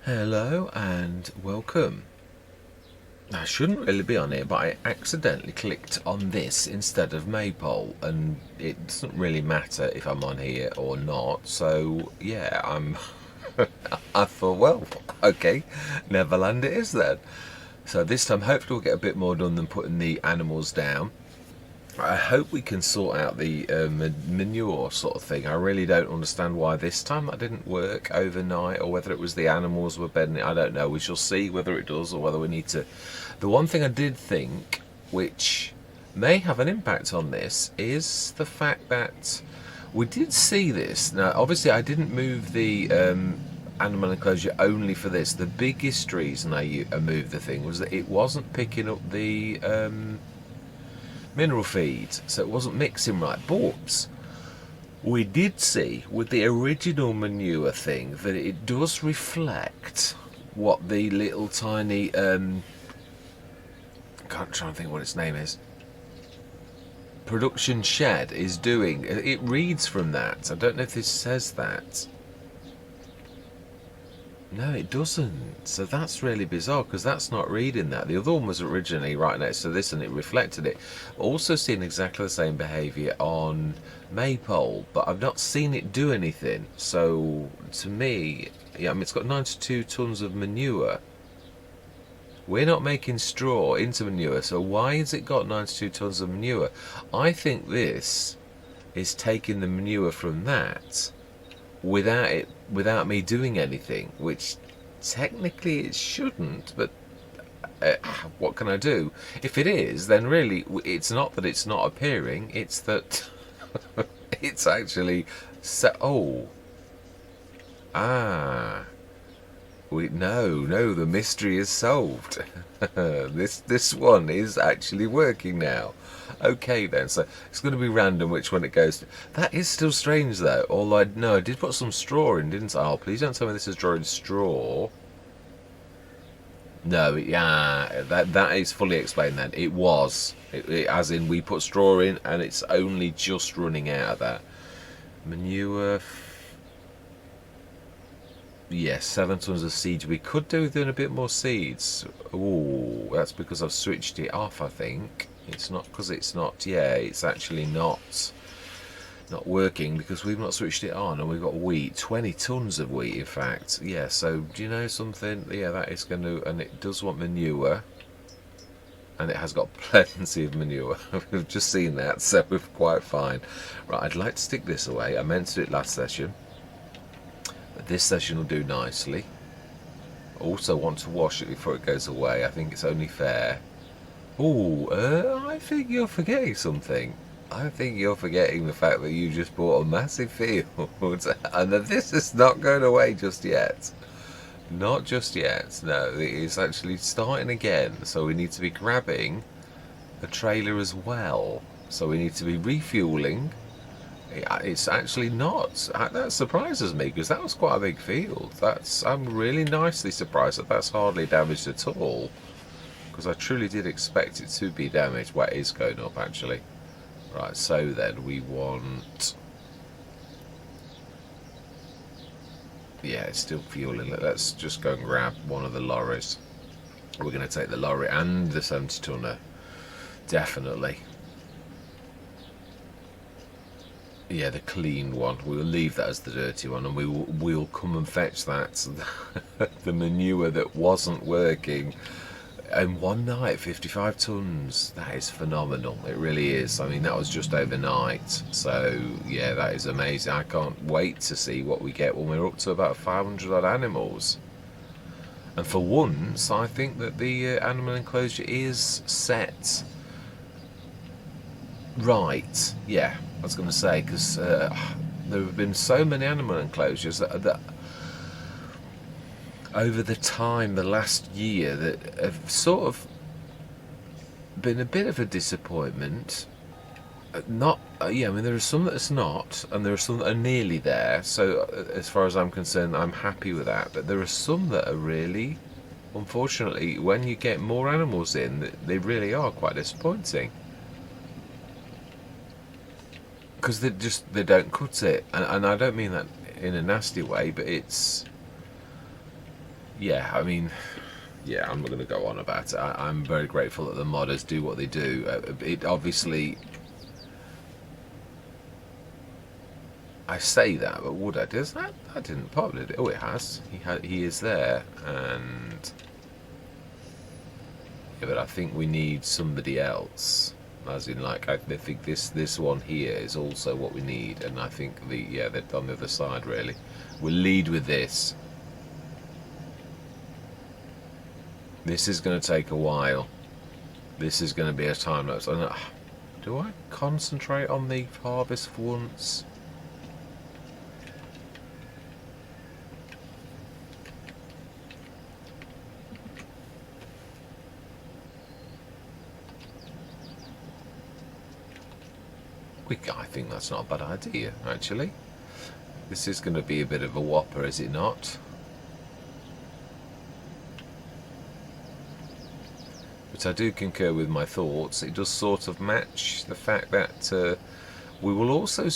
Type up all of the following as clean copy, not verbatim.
Hello and welcome. I shouldn't really be on here, but I accidentally clicked on this instead of Maypole, and it doesn't really matter if I'm on here or not. So yeah, I thought, well, okay, Neverland it is then. So this time, hopefully, we'll get a bit more done than putting the animals down. I hope we can sort out the manure sort of thing. I really don't understand why this time that didn't work overnight, or whether it was the animals were bedding it. I don't know. We shall see whether it does or whether we need to. The one thing I did think, which may have an impact on this, is the fact that we did see this. Now, obviously, I didn't move the animal enclosure only for this. The biggest reason I moved the thing was that it wasn't picking up the mineral feeds, so it wasn't mixing right. But we did see with the original manure thing that it does reflect what the little tiny can't try and think what its name is, production shed is doing. It reads from that. I don't know if this says that. No, it doesn't. So that's really bizarre, because that's not reading that. The other one was originally right next to this and it reflected it. Also seen exactly the same behaviour on Maypole, but I've not seen it do anything. So to me, yeah, I mean, it's got 92 tonnes of manure. We're not making straw into manure, so why has it got 92 tonnes of manure? I think this is taking the manure from that without me doing anything, which technically it shouldn't, but what can I do? If it is, then really it's not that it's not appearing, it's that it's actually oh, ah, no, the mystery is solved. This one is actually working now. Okay then, so it's going to be random which one it goes to. That is still strange though. Although I did put some straw in, didn't I? Oh, please don't tell me this is drawing straw. No, yeah, that is fully explained then. It was, as in we put straw in and it's only just running out of that. Manure. Yes, 7 tons of seeds. We could do with doing a bit more seeds. Oh, that's because I've switched it off, I think. It's not because it's not, yeah, it's actually not working because we've not switched it on, and we've got wheat, 20 tons of wheat in fact. Yeah, so do you know something? Yeah, that is going to, and it does want manure, and it has got plenty of manure. We've just seen that, so we're quite fine. Right, I'd like to stick this away. I meant to do it last session. This session will do nicely. Also want to wash it before it goes away. I think it's only fair. Oh, I think you're forgetting something. I think you're forgetting the fact that you just bought a massive field and that this is not going away just yet. Not just yet. No, it is actually starting again. So we need to be grabbing a trailer as well. So we need to be refueling. It's actually not. That surprises me because that was quite a big field. I'm really nicely surprised that that's hardly damaged at all, because I truly did expect it to be damaged. Well, it is going up actually. Right, so then we want, yeah, it's still fueling. Let's just go and grab one of the lorries. We're going to take the lorry and the 70 tonner, definitely. Yeah, the clean one. We'll leave that as the dirty one, and we'll come and fetch that the manure that wasn't working in one night. 55 tons. That is phenomenal. It really is. I mean, that was just overnight. So yeah, that is amazing. I can't wait to see what we get when we're up to about 500 odd animals. And for once, I think that the animal enclosure is set right. Yeah, I was going to say, because there have been so many animal enclosures that over the time, the last year, that have sort of been a bit of a disappointment. Not, yeah, I mean, there are some that's not, and there are some that are nearly there. So as far as I'm concerned, I'm happy with that. But there are some that are really, unfortunately, when you get more animals in, they really are quite disappointing. Because they don't cut it, and I don't mean that in a nasty way, but it's yeah, I mean, yeah, I'm not going to go on about it. I'm very grateful that the modders do what they do. It obviously, I say that, but would I? Does that? I didn't pop it. Oh, it has. He is there, and yeah, but I think we need somebody else. As in, like, I think this one here is also what we need, and I think they're on the other side really. We'll lead with this. This is going to take a while. This is going to be a time lapse. Do I concentrate on the harvest for once? I think that's not a bad idea, actually. This is going to be a bit of a whopper, is it not? But I do concur with my thoughts. It does sort of match the fact that we will also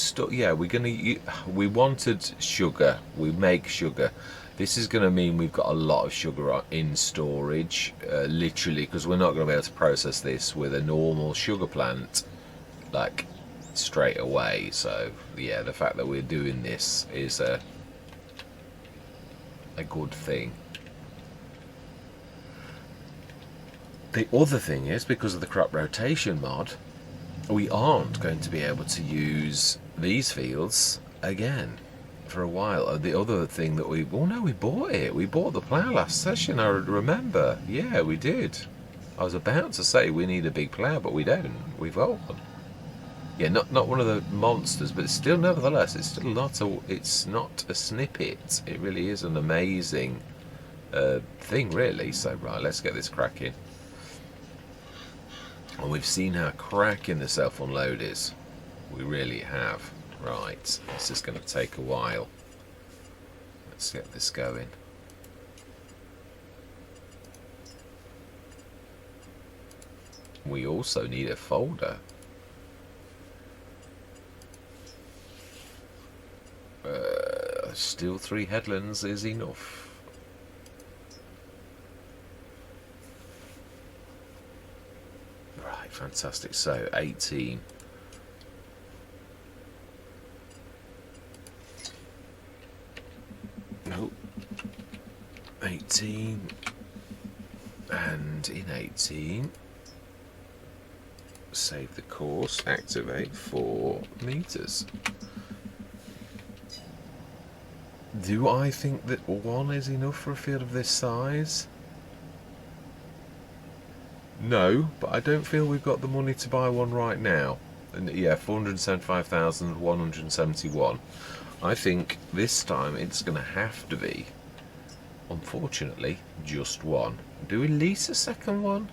we wanted sugar. We make sugar. This is going to mean we've got a lot of sugar in storage, literally, because we're not going to be able to process this with a normal sugar plant, like, straight away. So yeah, the fact that we're doing this is a good thing. The other thing is, because of the crop rotation mod, we aren't going to be able to use these fields again for a while. The other thing that we bought it. We bought the plough last session, I remember. Yeah, we did. I was about to say we need a big plough, but we don't. We've got one. Yeah, not one of the monsters, but still, nevertheless, it's still it's not a snippet. It really is an amazing thing, really. So right, let's get this cracking. And we've seen how cracking the self-unload is. We really have. Right, this is going to take a while. Let's get this going. We also need a folder. Still 3 headlands is enough. Right, fantastic. So 18. Nope. 18. And in 18, save the course, activate 4 meters. Do I think that 1 is enough for a field of this size? No, but I don't feel we've got the money to buy one right now. And yeah, 475,171. I think this time it's going to have to be, unfortunately, just 1. Do we lease a second one?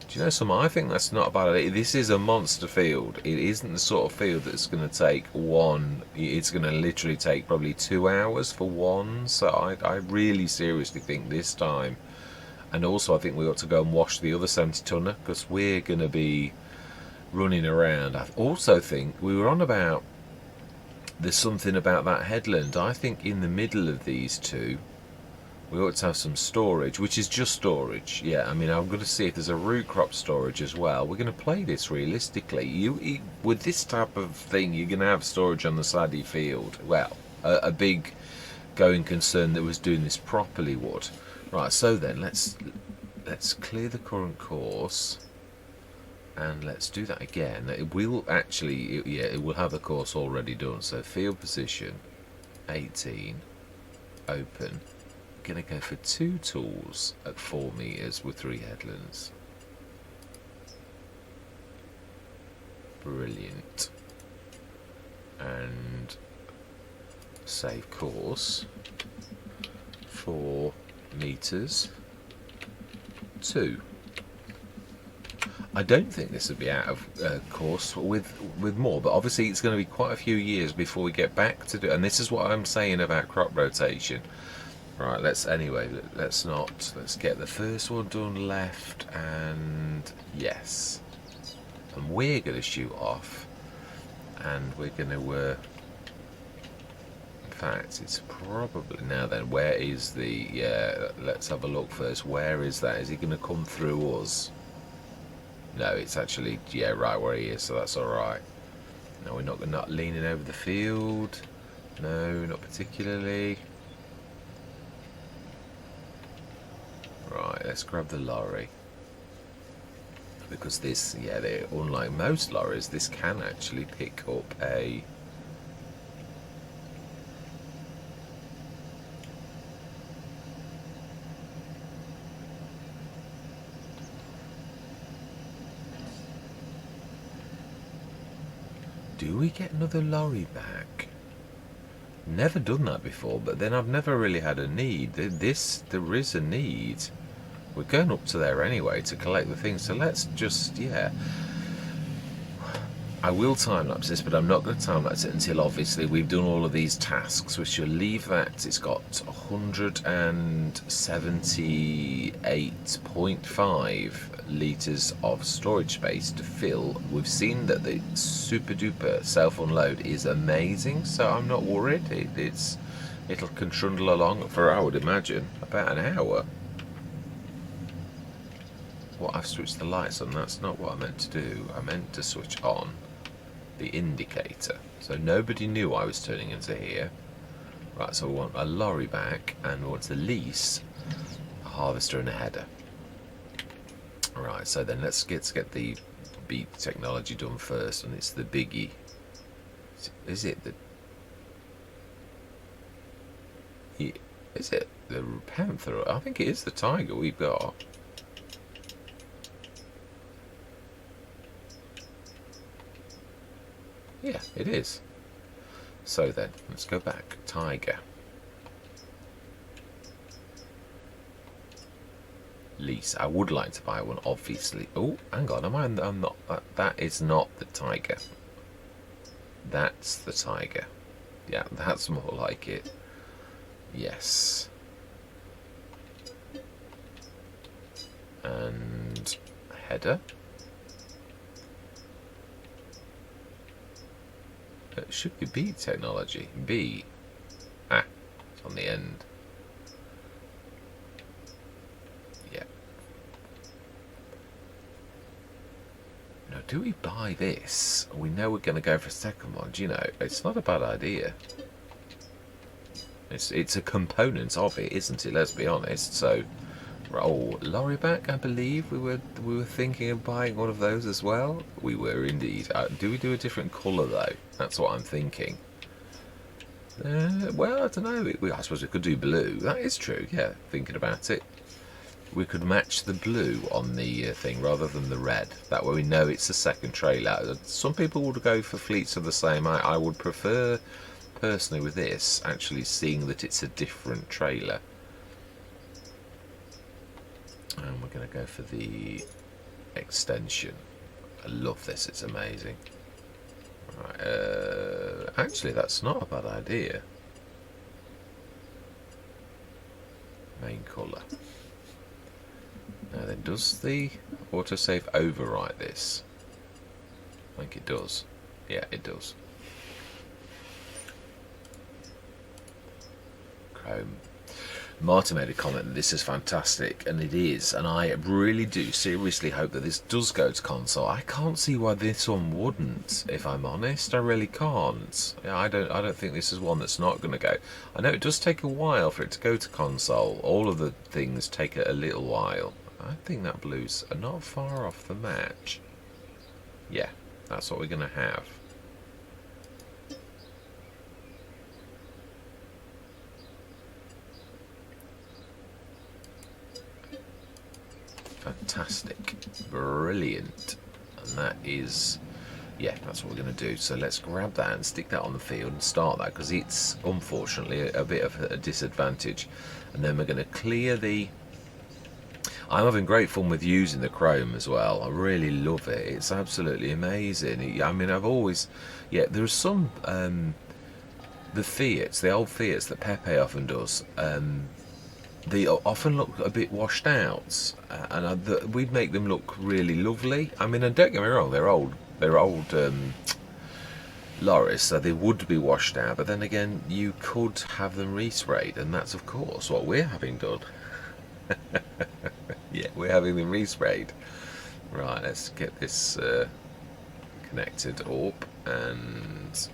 Do you know something? I think that's not a bad idea. This is a monster field. It isn't the sort of field that's going to take 1. It's going to literally take probably 2 hours for 1. So I really seriously think this time. And also I think we ought to go and wash the other 70 tonner, because we're going to be running around. I also think we were on about, there's something about that headland. I think in the middle of these two, we ought to have some storage, which is just storage. Yeah, I mean, I'm going to see if there's a root crop storage as well. We're going to play this realistically. With this type of thing, you're going to have storage on the side of your field. Well, a big going concern that was doing this properly would. Right, so then let's clear the current course, and let's do that again. It will actually, yeah, it will have the course already done. So field position, 18, open. Going to go for 2 tools at 4 meters with 3 headlands. Brilliant. And save course. 4 meters. 2. I don't think this would be out of course with more, but obviously it's going to be quite a few years before we get back to do. And this is what I'm saying about crop rotation. Right, let's get the first one done left, and yes. And we're going to shoot off, and we're going to fact, it's probably... Now then, where is the... Yeah, let's have a look first. Where is that? Is he going to come through us? No, it's actually... Yeah, right where he is, so that's alright. No, we're not leaning over the field. No, not particularly. Right, let's grab the lorry. Because this, yeah, unlike most lorries, this can actually pick up a... Do we get another lorry back? Never done that before, but then I've never really had a need. There is a need. We're going up to there anyway to collect the things, so let's just, yeah. I will time-lapse this, but I'm not going to time-lapse it until, obviously, we've done all of these tasks, which will leave that. It's got 178.5 litres of storage space to fill. We've seen that the super-duper self-unload is amazing, so I'm not worried. It'll can trundle along for, I would imagine, about an hour. Well, I've switched the lights on. That's not what I meant to do. I meant to switch on the indicator, so nobody knew I was turning into here. Right, so we want a lorry back, and we want to lease a harvester and a header. Right, so then let's get the beat technology done first, and it's the biggie. Is it the... Is it the panther? I think it is the tiger we've got. Yeah, it is. So then, let's go back. Tiger. Lease. I would like to buy one, obviously. Oh, hang on. I'm not. That is not the tiger. That's the tiger. Yeah, that's more like it. Yes. And header. It should be B technology. B. Ah, it's on the end. Yeah. Now, do we buy this? We know we're going to go for a second one. Do you know, it's not a bad idea. It's a component of it, isn't it? Let's be honest. So, oh, lorry back. I believe we were thinking of buying one of those as well. We were indeed. Do we do a different colour though? That's what I'm thinking. Well, I don't know. I suppose we could do blue. That is true. Yeah, thinking about it, we could match the blue on the thing rather than the red. That way we know it's the second trailer. Some people would go for fleets of the same. I would prefer, personally, with this, actually seeing that it's a different trailer. And we're going to go for the extension. I love this, it's amazing. Right, actually, that's not a bad idea. Main colour. Now then, does the autosave overwrite this? I think it does. Yeah, it does. Chrome. Martin made a comment that this is fantastic, and it is, and I really do seriously hope that this does go to console. I can't see why this one wouldn't, if I'm honest. I really can't. Yeah, I don't think this is one that's not going to go. I know it does take a while for it to go to console. All of the things take a little while. I think that blue's not far off the match. Yeah, that's what we're going to have. Fantastic, brilliant, and that is, yeah, that's what we're going to do. So let's grab that and stick that on the field and start that, because it's unfortunately a bit of a disadvantage. And then we're going to clear the... I'm having great fun with using the chrome as well. I really love it. It's absolutely amazing. I mean, I've always, yeah, there's some the Fiats, the old Fiats that Pepe often does. They often look a bit washed out, and we'd make them look really lovely. I mean, and don't get me wrong, they're old lorries, so they would be washed out. But then again, you could have them resprayed, and that's of course what we're having done. Yeah, we're having them resprayed. Right, let's get this connected up, and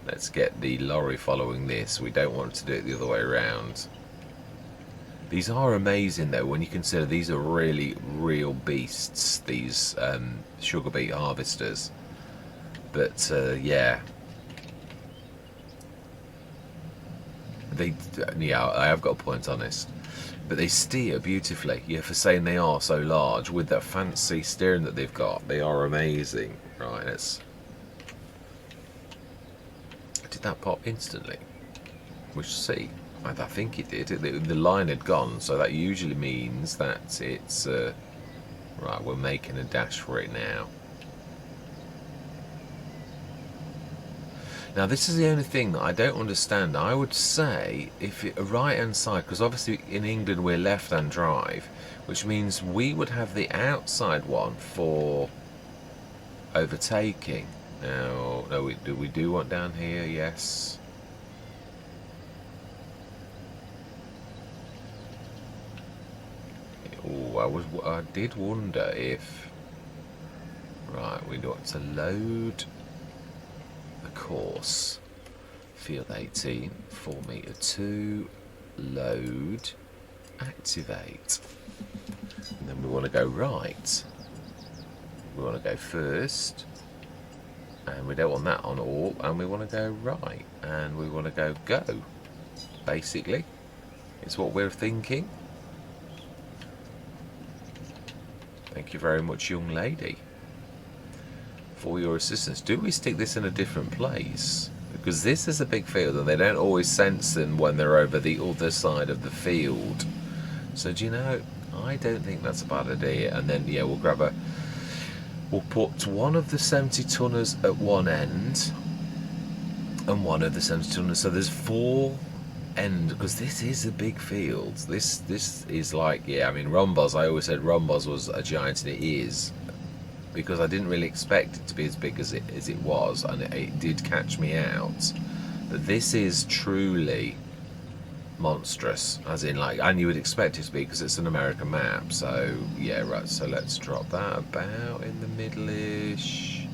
let's get the lorry following this. We don't want to do it the other way around. These are amazing though when you consider these are really real beasts, these sugar beet harvesters. But yeah, I have got a point on this. But they steer beautifully. Yeah, for saying they are so large with that fancy steering that they've got, they are amazing. Right, let's. Did that pop instantly? We'll see. I think it did. The line had gone, so that usually means that it's right. We're making a dash for it now. Now this is the only thing that I don't understand. I would say if a right-hand side, because obviously in England we're left-hand drive, which means we would have the outside one for overtaking. Now, no, we do want down here, yes. Oh, I did wonder if. Right, we want to load the course. Field 18, 4 meter 2, load, activate. And then we want to go right. We want to go first. And we don't want that on all, and we want to go right. And we want to go. Basically, is what we're thinking. Thank you very much, young lady, for your assistance. Do we stick this in a different place? Because this is a big field and they don't always sense them when they're over the other side of the field. So do you know, I don't think that's a bad idea. And then, yeah, we'll put one of the 70 tonners at one end and one of the 70 tonners. So there's 4 end, because this is a big field. This is like, yeah, I mean, Rombos, I always said Rombos was a giant, and it is, because I didn't really expect it to be as big as it was, and it did catch me out. But this is truly monstrous, as in, like, and you would expect it to be because it's an American map. So yeah, right, so let's drop that about in the middle-ish,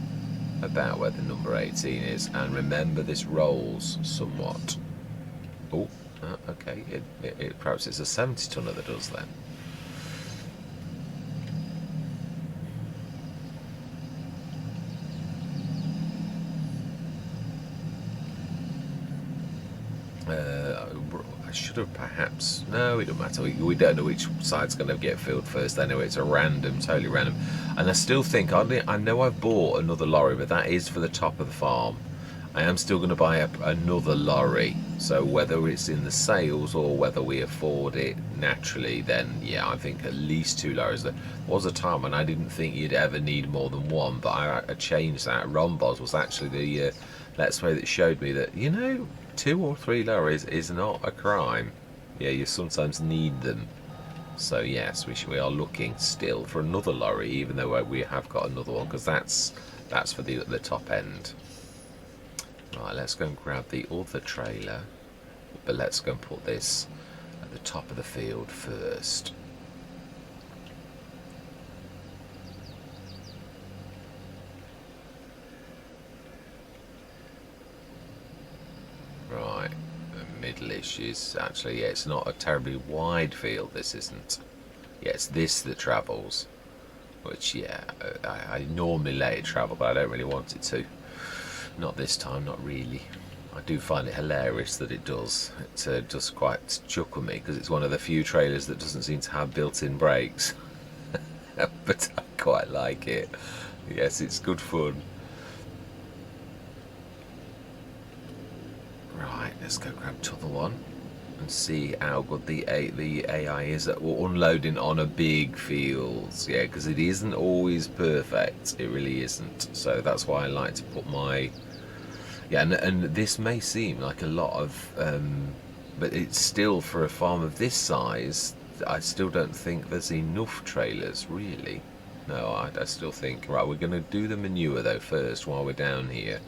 about where the number 18 is, and remember this rolls somewhat. Oh, okay, perhaps it's a 70 tonner that does then. I should have perhaps. No, it doesn't matter. We don't know which side's going to get filled first anyway. It's a random, totally random. And I still think, I know I've bought another lorry, but that is for the top of the farm. I am still going to buy another lorry. So whether it's in the sales or whether we afford it naturally, then yeah, I think at least 2 lorries. There was a time when I didn't think you'd ever need more than one, but I changed that. Rombos was actually the Let's Play that showed me that, 2 or 3 lorries is not a crime. Yeah, you sometimes need them. So yes, we are looking still for another lorry, even though we have got another one, because that's for the top end. Right, let's go and grab the other trailer, but let's go and put this at the top of the field first. Right, the middle-ish is actually, yeah, it's not a terribly wide field, this isn't. Yeah, it's this that travels, which, yeah, I normally let it travel, but I don't really want it to. Not this time, not really. I do find it hilarious that it does. It does quite chuckle me, because it's one of the few trailers that doesn't seem to have built-in brakes. But I quite like it. Yes, it's good fun. Right, let's go grab the other one and see how good the AI is at unloading on a big field. Yeah, because it isn't always perfect. It really isn't. So that's why I like to put my... Yeah, and this may seem like a lot of... but it's still, for a farm of this size, I still don't think there's enough trailers, really. No, I still think... Right, we're going to do the manure, though, first, while we're down here.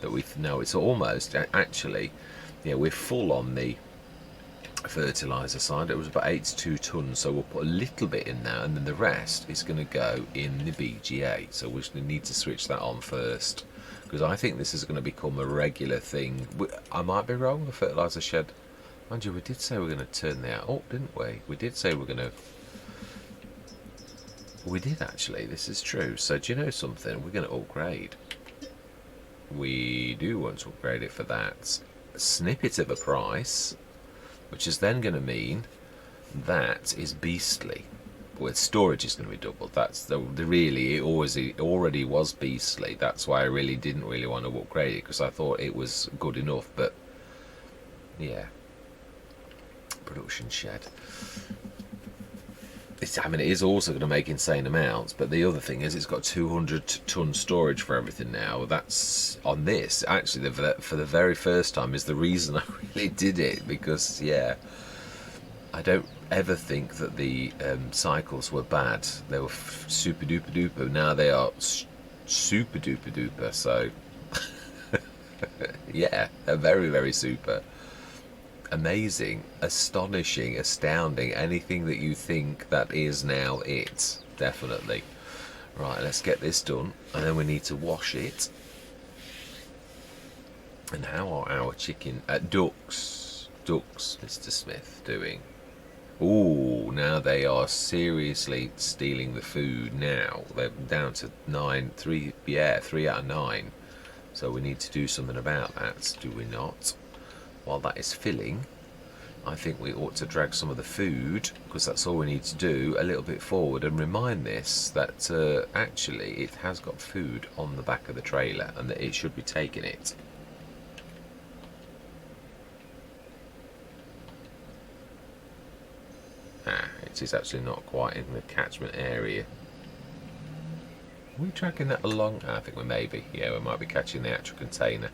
that we know it's almost actually, yeah, we're full on the fertilizer side. It was about 82 tons, so we'll put a little bit in now, and then the rest is going to go in the BGA. So we need to switch that on first, because I think this is going to become a regular thing. I might be wrong. The fertilizer shed, mind you, we did say we were going to turn that up, didn't we? We did say we were going to. We did actually. This is true. So do you know something? We're going to upgrade. We do want to upgrade it for that snippet of a price, which is then going to mean that is beastly. Well, storage is going to be doubled. That's the really, it already was beastly. That's why I really didn't really want to upgrade it, because I thought it was good enough. But yeah, production shed. I mean, it is also going to make insane amounts, but the other thing is it's got 200 ton storage for everything now. That's on this, actually, for the very first time, is the reason I really did it, because, yeah, I don't ever think that the cycles were bad. They were super duper duper. Now they are super duper duper, so, yeah, they're very, very super. Amazing, astonishing, astounding, anything that you think that is now it, definitely. Right, let's get this done, and then we need to wash it. And how are our chicken ducks, Mr. Smith, doing? Ooh, now they are seriously stealing the food now. They're down to 3 out of 9. So we need to do something about that, do we not? While that is filling, I think we ought to drag some of the food, because that's all we need to do, a little bit forward and remind this that actually it has got food on the back of the trailer and that it should be taking it. It is actually not quite in the catchment area. Are we dragging that along? I think we may be. Yeah, we might be catching the actual container.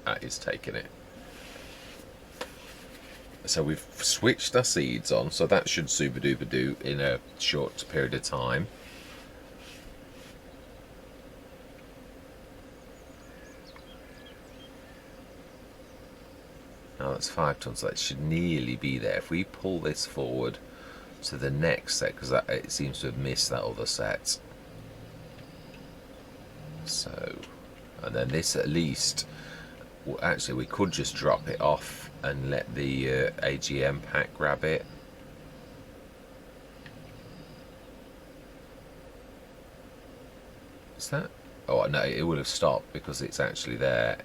That is taking it. So we've switched our seeds on, so that should super duper do in a short period of time. Now that's 5 tons, so that should nearly be there. If we pull this forward to the next set, because it seems to have missed that other set. So, and then this at least. Well, actually, we could just drop it off and let the AGM pack grab it. Is that? Oh no, it will have stopped because it's actually there.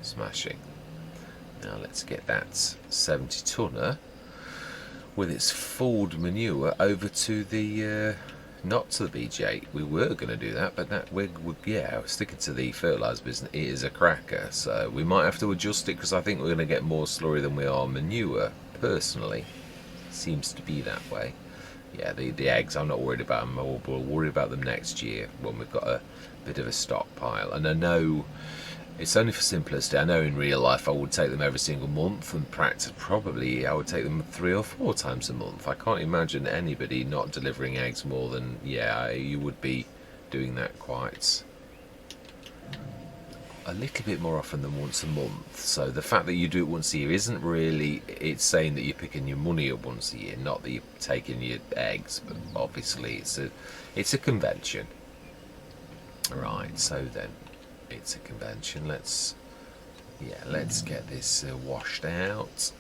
Smashing. Now let's get that 70 tonner with its Ford manure over to the. Not to the BJ. We were going to do that, but we're sticking to the fertiliser business. It is a cracker, so we might have to adjust it, because I think we're going to get more slurry than we are manure. Personally, seems to be that way. Yeah, the eggs, I'm not worried about them. We'll worry about them next year when we've got a bit of a stockpile. And I know it's only for simplicity. I know in real life I would take them every single month, and practice probably I would take them 3 or 4 times a month. I can't imagine anybody not delivering eggs more than, yeah, you would be doing that quite a little bit more often than once a month. So the fact that you do it once a year isn't really, it's saying that you're picking your money up once a year, not that you're taking your eggs, but obviously it's a convention. Right, so then it's a convention. Let's get this washed out,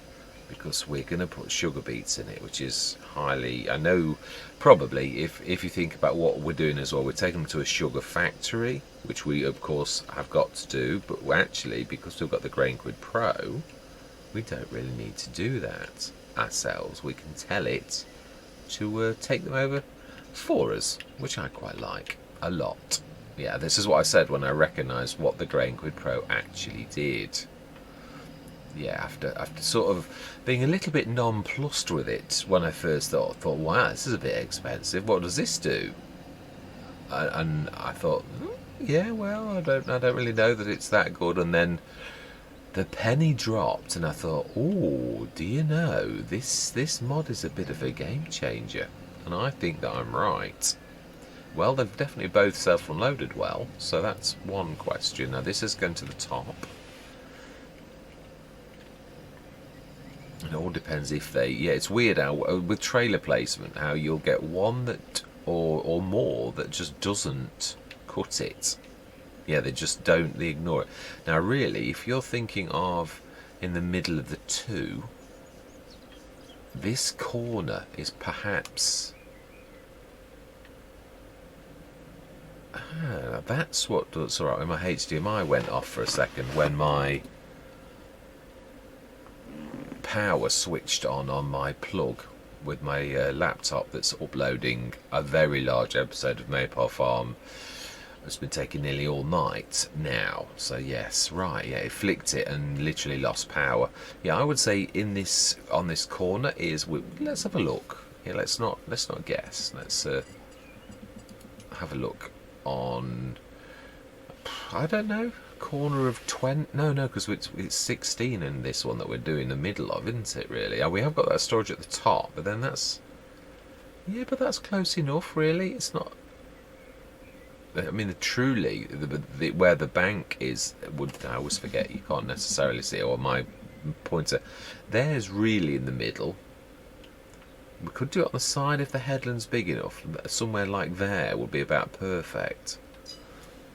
because we're going to put sugar beets in it, which is highly, I know, probably if you think about what we're doing as well, we're taking them to a sugar factory, which we of course have got to do, but actually, because we've got the Grain Quid Pro, we don't really need to do that ourselves. We can tell it to take them over for us, which I quite like a lot. Yeah, this is what I said when I recognised what the Grain Quid Pro actually did. Yeah, after sort of being a little bit nonplussed with it when I first thought, wow, this is a bit expensive. What does this do? And I thought, yeah, well, I don't really know that it's that good. And then the penny dropped, and I thought, oh, do you know, this mod is a bit of a game changer, and I think that I'm right. Well, they've definitely both self-unloaded well, so that's one question. Now this is going to the top. It all depends if they... Yeah, it's weird how, with trailer placement, how you'll get one that, or more, that just doesn't cut it. Yeah, they just don't, they ignore it. Now really, if you're thinking of in the middle of the two, this corner is perhaps... Ah, that's what does... Alright, when my HDMI went off for a second, when my power switched on my plug with my laptop that's uploading a very large episode of Maypole Farm. It's been taking nearly all night now, so yes, right, yeah, it flicked it and literally lost power. Yeah, I would say in this, on this corner is, let's have a look. Yeah, let's not guess. Let's have a look on, I don't know, corner of 20. No, because it's 16 in this one that we're doing the middle of, isn't it? Really? We have got that storage at the top, but then that's, yeah, but that's close enough. Really, it's not. I mean, truly, where the bank is, I always forget. You can't necessarily see it, or my pointer. There's really in the middle. We could do it on the side if the headland's big enough. Somewhere like there would be about perfect.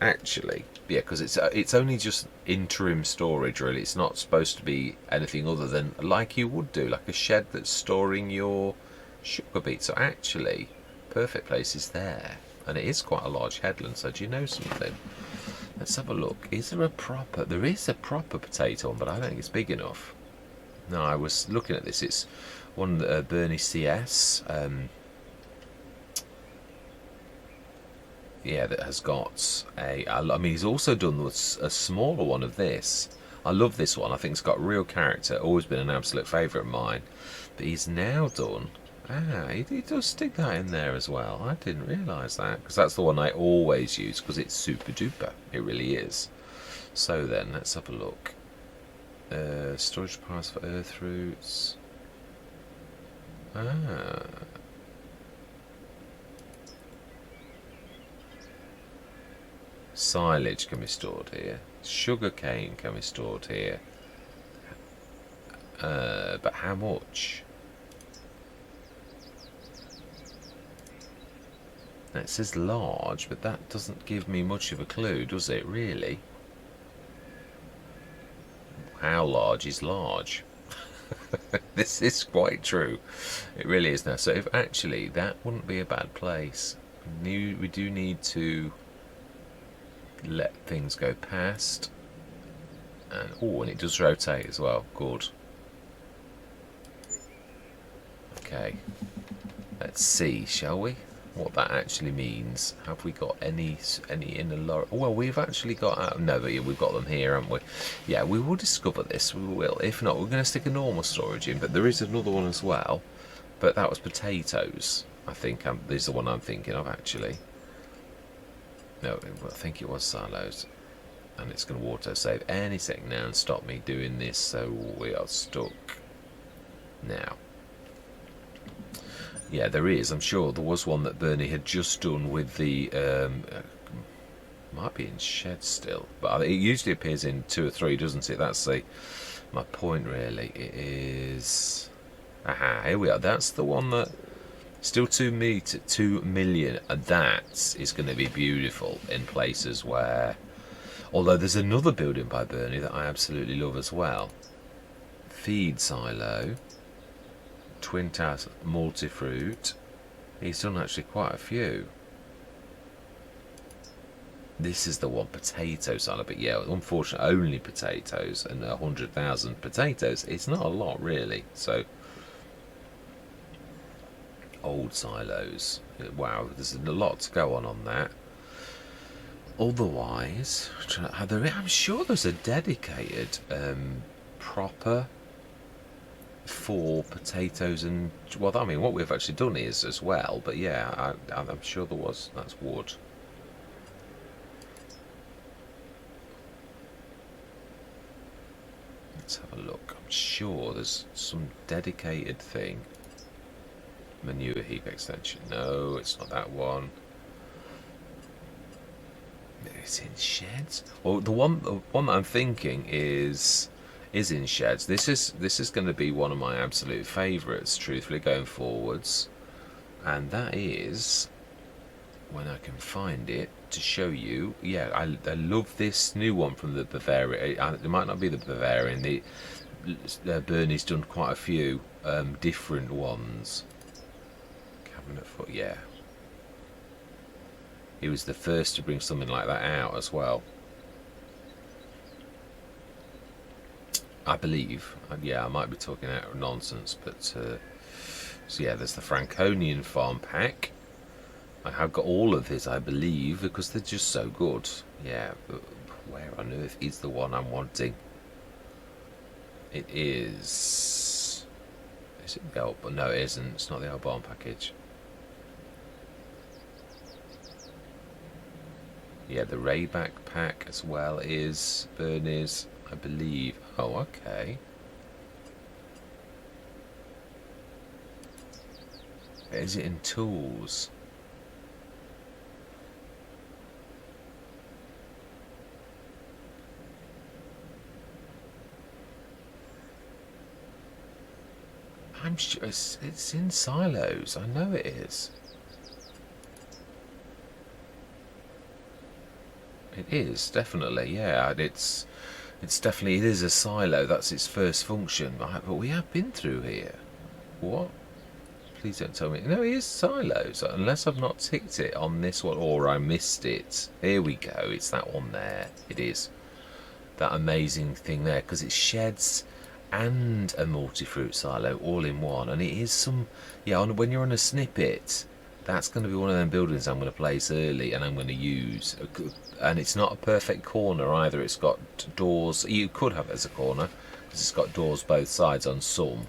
Actually, yeah, because it's only just interim storage, really. It's not supposed to be anything other than like you would do, like a shed that's storing your sugar beets. So actually, perfect place is there, and it is quite a large headland. So do you know something? Let's have a look. Is there a proper? There is a proper potato one, but I don't think it's big enough. No, I was looking at this. It's one Bernie CS. Yeah, that has got a... I mean, he's also done a smaller one of this. I love this one. I think it's got real character. Always been an absolute favourite of mine. But he's now done... Ah, he does stick that in there as well. I didn't realise that. Because that's the one I always use, because it's super duper. It really is. So then, let's have a look. Storage price for earth roots. Ah... Silage can be stored here. Sugar cane can be stored here. But how much? Now it says large, but that doesn't give me much of a clue, does it, really? How large is large? This is quite true. It really is now. So if actually, that wouldn't be a bad place. We do need to let things go past, and and it does rotate as well. Good. Okay, let's see, shall we, what that actually means. Have we got any in the lower? Oh, well, we've actually got no, but yeah, we've got them here, haven't we? Yeah, we will discover this. We will. If not, we're going to stick a normal storage in, but there is another one as well. But that was potatoes, I think. This is the one I'm thinking of, actually. No, I think it was silos, and it's going to auto save any second now and stop me doing this, so we are stuck now. Yeah, there is. I'm sure there was one that Bernie had just done with the might be in shed still, but it usually appears in 2 or 3, doesn't it? That's my point, really. It is. Aha, here we are. That's the one that. Still 2 million, and that is going to be beautiful in places where... Although there's another building by Bernie that I absolutely love as well. Feed silo, twin task multi-fruit. He's done actually quite a few. This is the one, potato silo, but yeah, unfortunately only potatoes, and 100,000 potatoes. It's not a lot, really, so... Old silos. Wow, there's a lot to go on that. Otherwise, I'm sure there's a dedicated proper for potatoes and, well, I mean, what we've actually done is as well, but yeah, I'm sure there was. That's wood. Let's have a look. I'm sure there's some dedicated thing. Manure heap extension. No, it's not that one. It's in sheds. Well, the one that I'm thinking is in sheds. This is going to be one of my absolute favourites, truthfully, going forwards, and that is, when I can find it to show you. Yeah, I love this new one from the Bavarian. It might not be the Bavarian. Bernie's done quite a few different ones. Cabinet foot, yeah. He was the first to bring something like that out as well, I believe. Yeah, I might be talking out of nonsense, but so yeah, there's the Franconian farm pack. I have got all of his, I believe, because they're just so good. Yeah, but where on earth is the one I'm wanting? It is. Is it the old? No, it isn't. It's not the old barn package. Yeah, the Rayback pack as well is Bernie's, I believe. Oh, okay. Is it in tools? I'm sure it's in silos. I know it is. It is, definitely, yeah. It's definitely, it is a silo. That's its first function. But we have been through here. What? Please don't tell me. No, it is silos. Unless I've not ticked it on this one, or I missed it. Here we go. It's that one there. It is. That amazing thing there. Because it's sheds and a multi-fruit silo all in one. And it is some... Yeah, when you're on a snippet... That's going to be one of them buildings I'm going to place early and I'm going to use. And it's not a perfect corner either. It's got doors. You could have it as a corner because it's got doors both sides on some.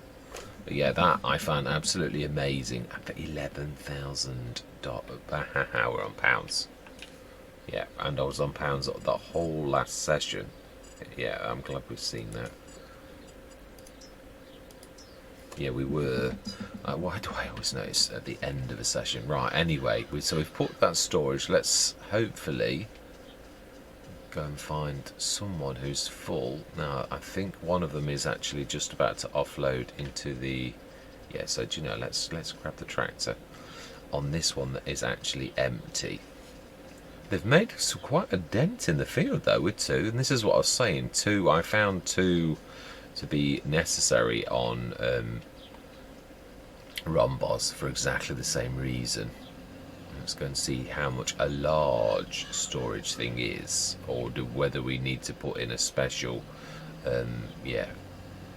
But yeah, that I found absolutely amazing. For $11,000. We're on pounds. Yeah, and I was on pounds the whole last session. Yeah, I'm glad we've seen that. Yeah, we were. Why do I always notice at the end of a session? Right, anyway, so we've put that storage. Let's hopefully go and find someone who's full. Now, I think one of them is actually just about to offload into the... Yeah, so do you know, let's grab the tractor on this one that is actually empty. They've made quite a dent in the field, though, with two. And this is what I was saying, two. I found two to be necessary on rhombos for exactly the same reason. Let's go and see how much a large storage thing is, or whether we need to put in a special. Yeah.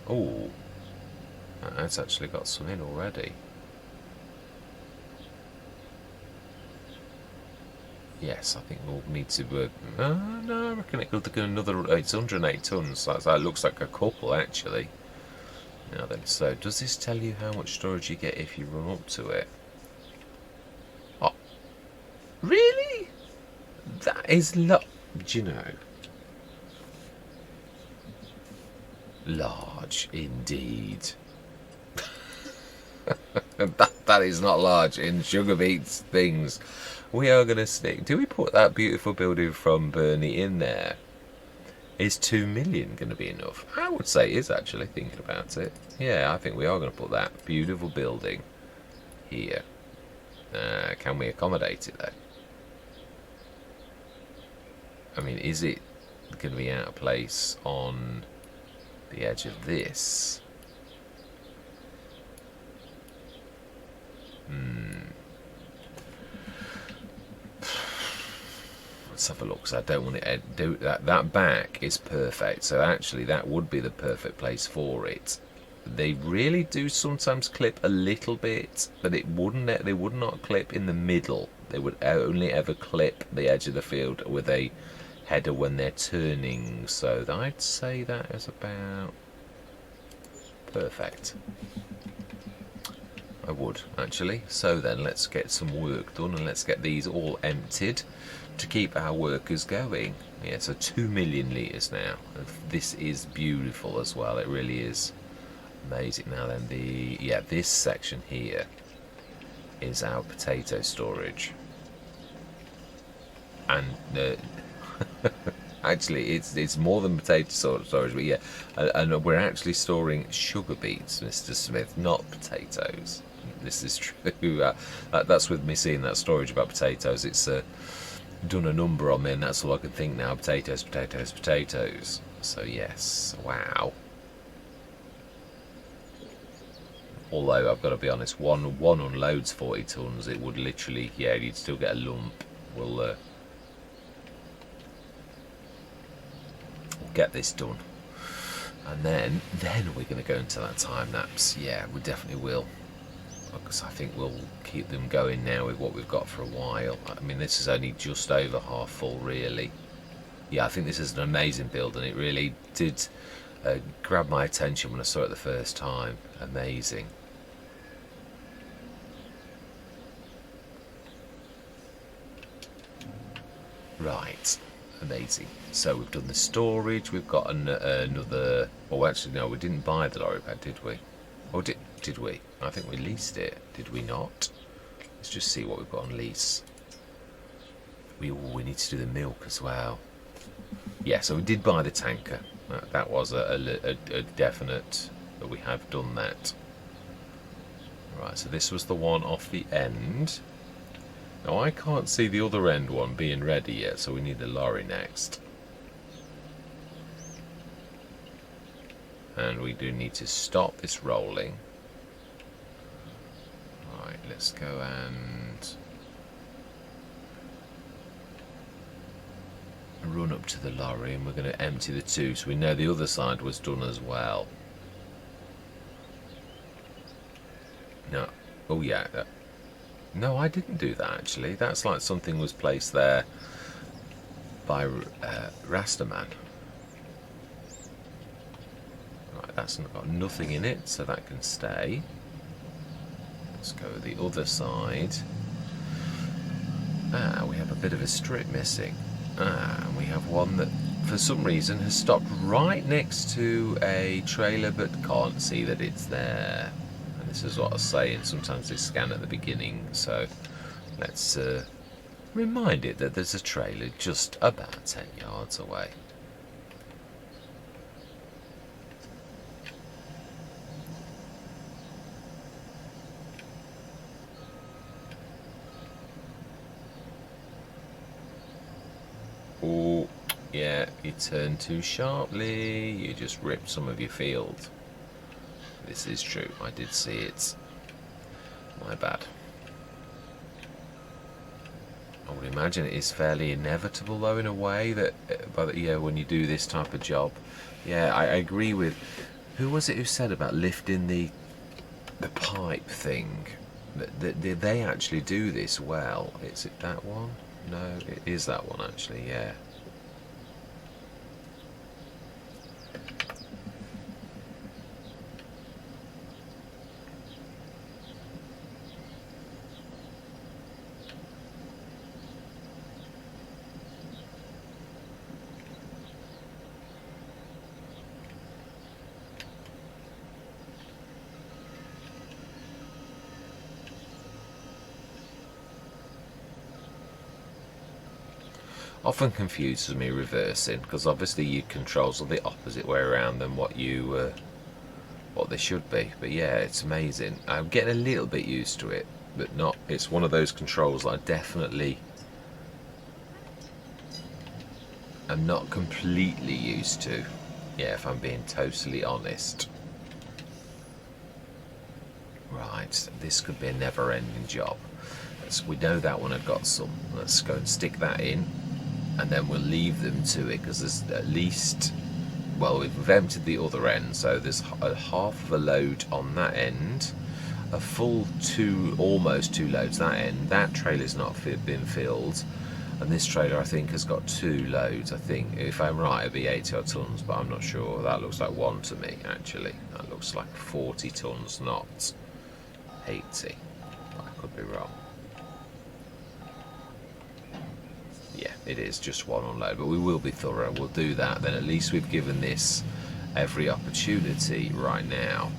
Oh, that's actually got some in already. Yes, I think we'll need to. No, I reckon it could take another. It's 108 tons. That looks like a couple actually. Now then, so does this tell you how much storage you get if you run up to it? Oh, really? That is do you know? Large indeed. that is not large in sugar beets things. We are going to stick. Do we put that beautiful building from Bernie in there? Is 2 million going to be enough? I would say it is, actually, thinking about it. Yeah, I think we are going to put that beautiful building here. Can we accommodate it, though? I mean, is it going to be out of place on the edge of this? Let's have a look, because I don't want to do that. That back is perfect, so actually that would be the perfect place for it. They really do sometimes clip a little bit, but it wouldn't. They would not clip in the middle. They would only ever clip the edge of the field with a header when they're turning. So I'd say that is about perfect. I would actually. So then let's get some work done and let's get these all emptied to keep our workers going. Yeah, so 2 million litres now. This is beautiful as well, it really is amazing. Now then, this section here is our potato storage, and actually it's more than potato storage, but yeah, and we're actually storing sugar beets, Mr. Smith, not potatoes. This is true. That's with me seeing that storage about potatoes. It's done a number on me, and that's all I can think now. Potatoes, potatoes, potatoes. So yes, wow. Although I've got to be honest, one unloads 40 tons. It would literally, yeah, you'd still get a lump. We'll get this done, and then we're going to go into that time lapse. Yeah, we definitely will, because I think we'll keep them going now with what we've got for a while. I mean, this is only just over half full, really. Yeah, I think this is an amazing build, and it really did grab my attention when I saw it the first time. Amazing. Right, amazing. So we've done the storage. We've got another. Oh, actually, no, we didn't buy the lorry pad, did we? Or did we? I think we leased it. Did we not? Let's just see what we've got on lease. We need to do the milk as well. Yeah, so we did buy the tanker. That was a definite that we have done that. Right, so this was the one off the end. Now I can't see the other end one being ready yet, so we need the lorry next. And we do need to stop this rolling. Right, let's go and run up to the lorry, and we're going to empty the two, so we know the other side was done as well. No, oh yeah, no, I didn't do that actually. That's like something was placed there by Rastaman. Right, that's got nothing in it, so that can stay. Let's go the other side. We have a bit of a strip missing. And we have one that for some reason has stopped right next to a trailer, but can't see that it's there. And this is what I was saying, sometimes they scan at the beginning, so let's remind it that there's a trailer just about 10 yards away. Oh, yeah, you turned too sharply, you just ripped some of your field. This is true, I did see it. My bad. I would imagine it is fairly inevitable though, in a way, that yeah, when you do this type of job. Yeah, I agree with, who was it who said about lifting the pipe thing? They actually do this well. Is it that one? No, it is that one actually, yeah. Often confuses me reversing, because obviously your controls are the opposite way around than what you what they should be. But yeah, it's amazing. I'm getting a little bit used to it, but not. It's one of those controls that I definitely am not completely used to. Yeah, if I'm being totally honest. Right, this could be a never-ending job. We know that one had got some. Let's go and stick that in. And then we'll leave them to it, because there's at least, well, we've emptied the other end, so there's a half of a load on that end, a full almost two loads that end. That trailer's not been filled, and this trailer I think has got 2 loads. I think, if I'm right, it'd be 80 odd tons, but I'm not sure. That looks like 1 to me actually. That looks like 40 tons, not 80. I could be wrong. Yeah, it is just one unload, but we will be thorough. We'll do that. Then at least we've given this every opportunity right now.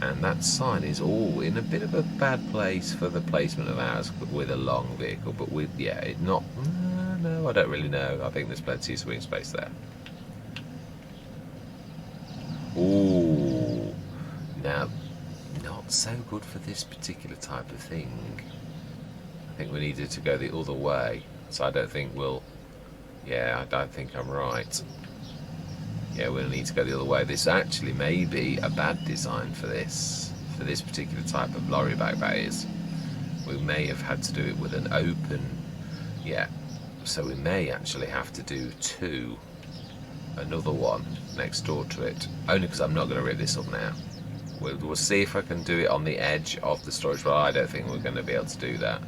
And that sign is all in a bit of a bad place for the placement of ours with a long vehicle. But with, yeah, it not... No, I don't really know. I think there's plenty of swing space there. Ooh. Now, not so good for this particular type of thing. I think we needed to go the other way. So I don't think we'll... Yeah, I don't think I'm right. Yeah, we'll need to go the other way. This actually may be a bad design for this particular type of lorry back bays. We may have had to do it with an open... Yeah, so we may actually have to do another one next door to it. Only because I'm not going to rip this up now. We'll see if I can do it on the edge of the storage, but I don't think we're going to be able to do that.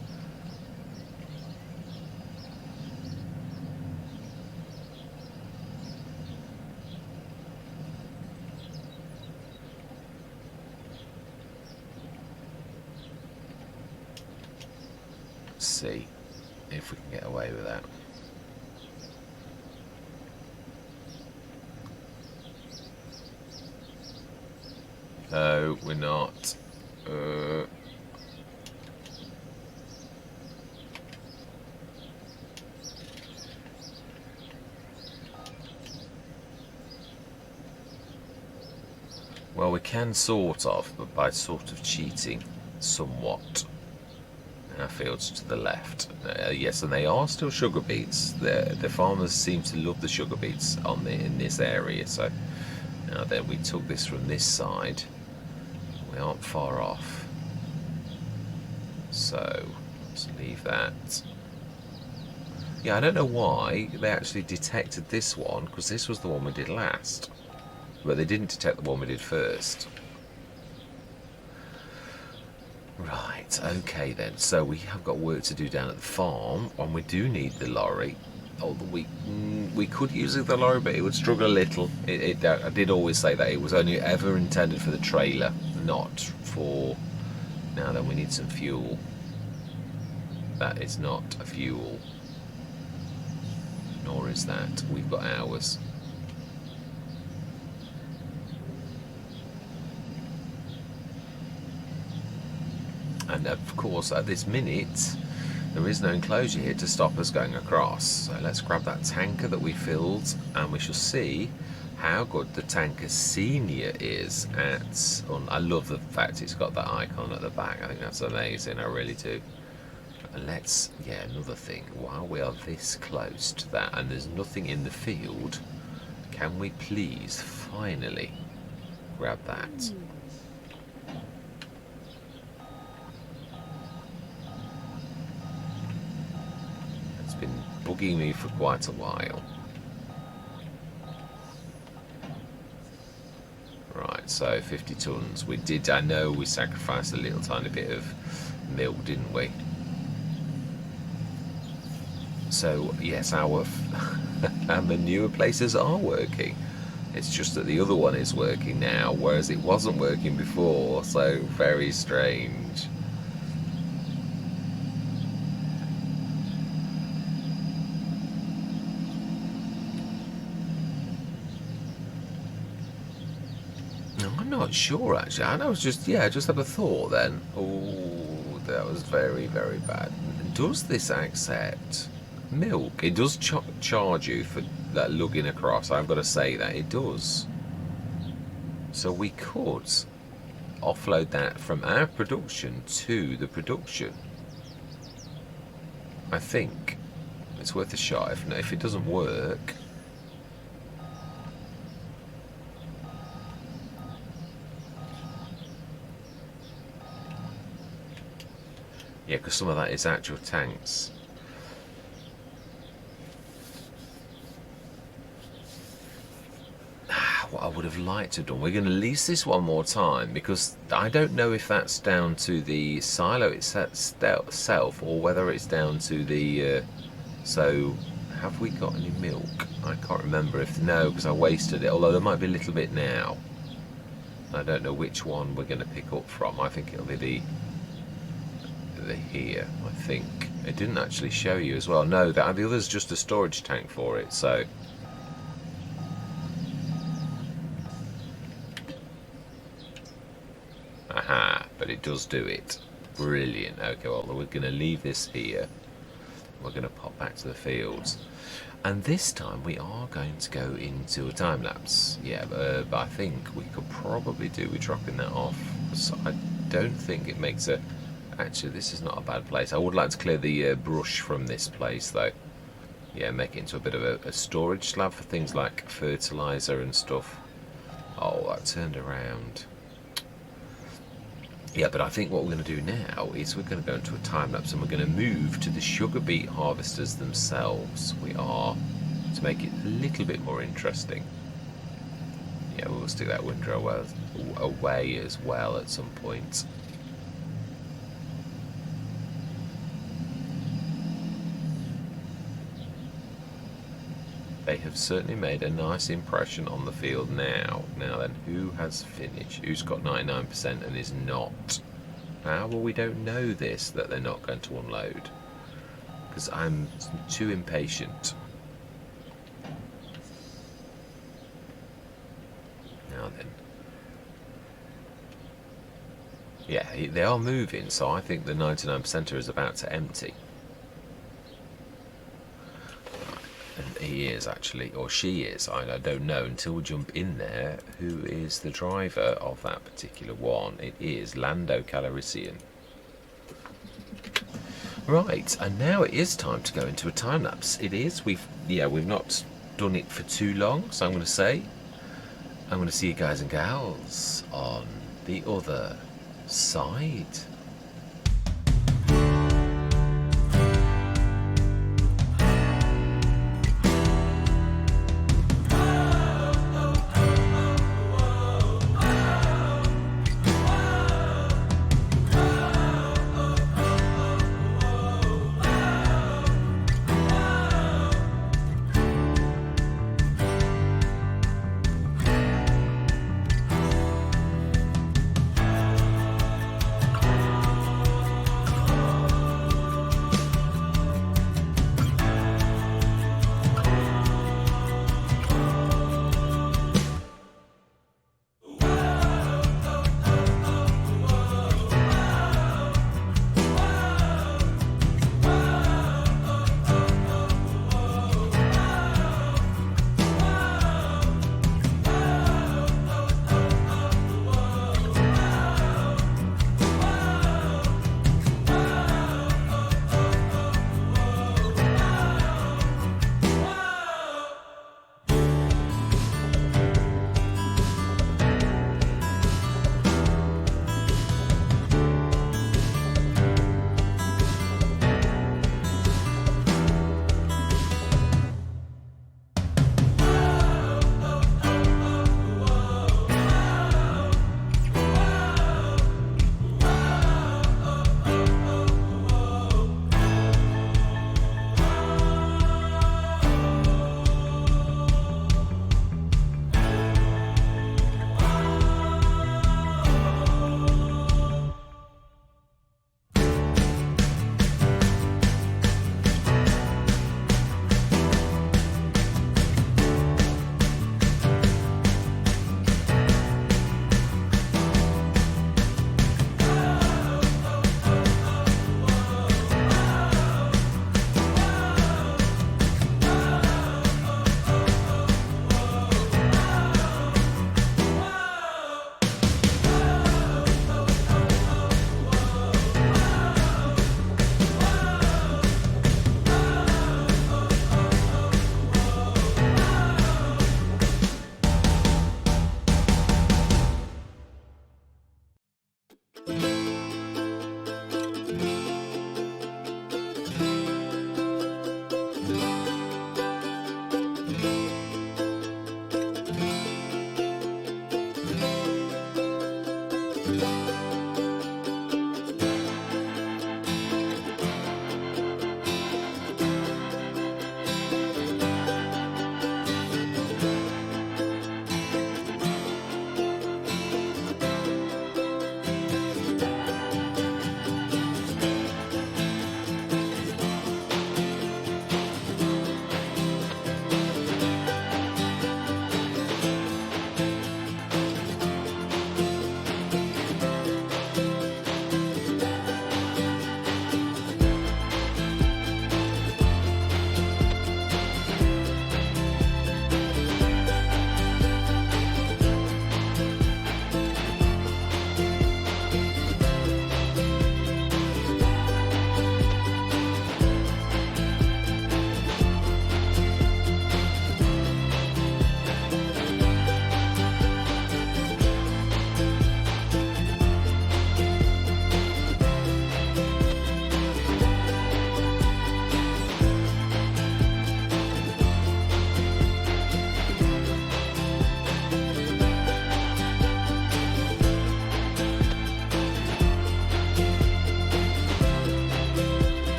See if we can get away with that. No, we're not. Well, we can sort of, but by sort of cheating somewhat. Our fields to the left. Yes, and they are still sugar beets. The farmers seem to love the sugar beets in this area. So now then, we took this from this side. We aren't far off. So let's leave that. Yeah, I don't know why they actually detected this one, because this was the one we did last, but they didn't detect the one we did first. Right, okay then. So we have got work to do down at the farm, and we do need the lorry. Although we could use the lorry, but it would struggle a little. I did always say that it was only ever intended for the trailer, not for... Now then, we need some fuel. That is not a fuel. Nor is that. We've got ours. And of course, at this minute, there is no enclosure here to stop us going across. So let's grab that tanker that we filled, and we shall see how good the tanker senior is at... I love the fact it's got that icon at the back. I think that's amazing, I really do. And let's... Yeah, another thing. While we are this close to that, and there's nothing in the field, can we please finally grab that? Been bugging me for quite a while. Right, so 50 tons. We did, I know we sacrificed a little tiny bit of milk, didn't we? So yes, our manure places are working. It's just that the other one is working now, whereas it wasn't working before, so very strange. Not sure actually. I was just, yeah, I just had a thought then. Oh, that was very, very bad. Does this accept milk? It does charge you for that lugging across. I've got to say that it does. So we could offload that from our production to the production. I think it's worth a shot. If it doesn't work. Yeah, because some of that is actual tanks. What I would have liked to have done, we're going to lease this one more time, because I don't know if that's down to the silo itself or whether it's down to the... so, have we got any milk? I can't remember if... No, because I wasted it, although there might be a little bit now. I don't know which one we're going to pick up from. I think it'll be the here, I think. It didn't actually show you as well. No, the other's just a storage tank for it, so... Aha, but it does do it. Brilliant. Okay, well, we're going to leave this here. We're going to pop back to the fields. And this time we are going to go into a time-lapse. Yeah, but I think we could probably do with dropping that off. So I don't think it makes a... Actually, this is not a bad place. I would like to clear the brush from this place, though. Yeah, make it into a bit of a storage slab for things like fertiliser and stuff. Oh, that turned around. Yeah, but I think what we're going to do now is we're going to go into a time-lapse and we're going to move to the sugar beet harvesters themselves. We are, to make it a little bit more interesting. Yeah, we'll stick that window away as well at some point. They have certainly made a nice impression on the field now. Now then, who has finished? Who's got 99% and is not? Well, we don't know this, that they're not going to unload. Because I'm too impatient. Now then. Yeah, they are moving, so I think the 99%er is about to empty. He is actually, or she is, I don't know until we jump in there who is the driver of that particular one. It is Lando Calrissian. Right, and now it is time to go into a time lapse. It is. We've not done it for too long, so I'm going to see you guys and gals on the other side.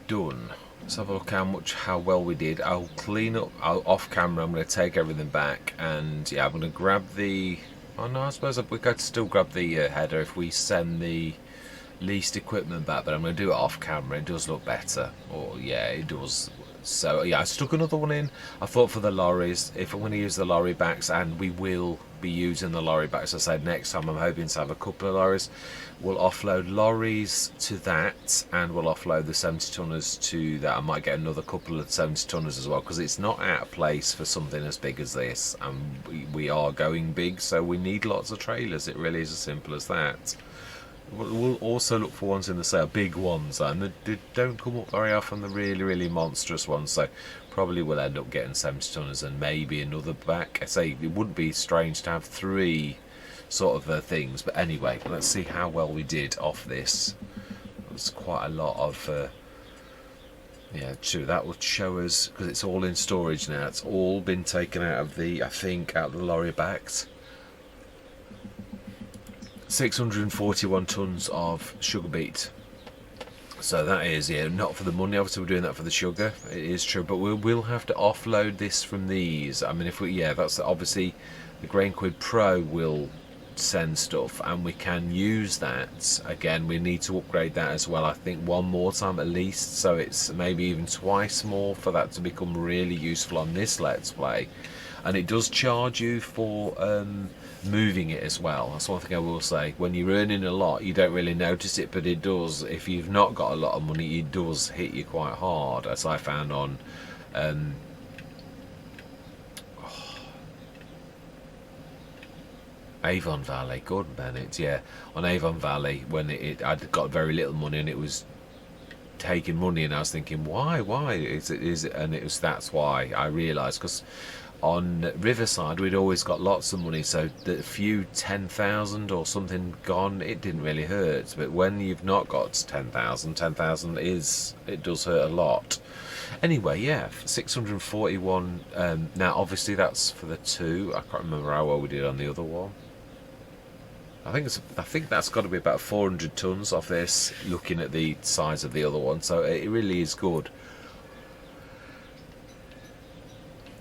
done. Let's have a look how well we did. I'll clean up. Off camera, I'm going to take everything back, and yeah, I'm going to grab the. Oh no, I suppose we could still grab the header if we send the leased equipment back, but I'm going to do it off camera. It does look better. Or yeah, it does. So yeah, I stuck another one in. I thought for the lorries, if I'm going to use the lorry backs, and we will be using the lorry backs, as I said, next time I'm hoping to have a couple of lorries. We'll offload lorries to that, and we'll offload the 70 tonners to that. I might get another couple of 70 tonners as well, because it's not out of place for something as big as this, and we are going big, so we need lots of trailers. It really is as simple as that. We'll also look for ones in the sale, big ones, and they don't come up very often, the really monstrous ones, so probably we'll end up getting 70 tonners and maybe another back. I say it wouldn't be strange to have 3 sort of things, but anyway, let's see how well we did off this. It's quite a lot of yeah, true, that would show us, because it's all in storage now, it's all been taken out of the, I think, out of the lorry backs. 641 tons of sugar beet. So that is, yeah, not for the money, obviously we're doing that for the sugar, it is true, but we will have to offload this from these. I mean, if we, yeah, that's obviously the Grain Quid Pro will send stuff, and we can use that. Again, we need to upgrade that as well, I think one more time at least, so it's maybe even twice more for that to become really useful on this Let's Play. And it does charge you for moving it as well. That's one thing I will say. When you're earning a lot, you don't really notice it, but it does. If you've not got a lot of money, it does hit you quite hard, as I found on Avon Valley. Gordon Bennett, yeah, on Avon Valley, when I'd got very little money and it was taking money, and I was thinking, why is it, and it was, that's why I realised, because on Riverside we'd always got lots of money, so the few 10,000 or something gone, it didn't really hurt. But when you've not got 10,000 is, it does hurt a lot. Anyway, yeah, 641. Now obviously that's for the 2. I can't remember how well we did on the other one. I think that's got to be about 400 tons off this, looking at the size of the other one, so it really is good.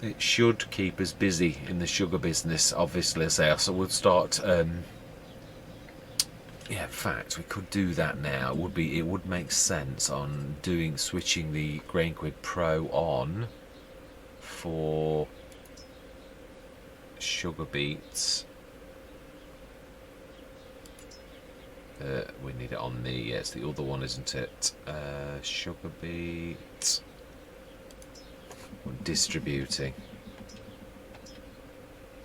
It should keep us busy in the sugar business, obviously, so we'll start, yeah, in fact, we could do that now. It would make sense on switching the Grain Quid Pro on for sugar beets. We need it on the, yeah, it's the other one, isn't it? Sugar beet. Distributing.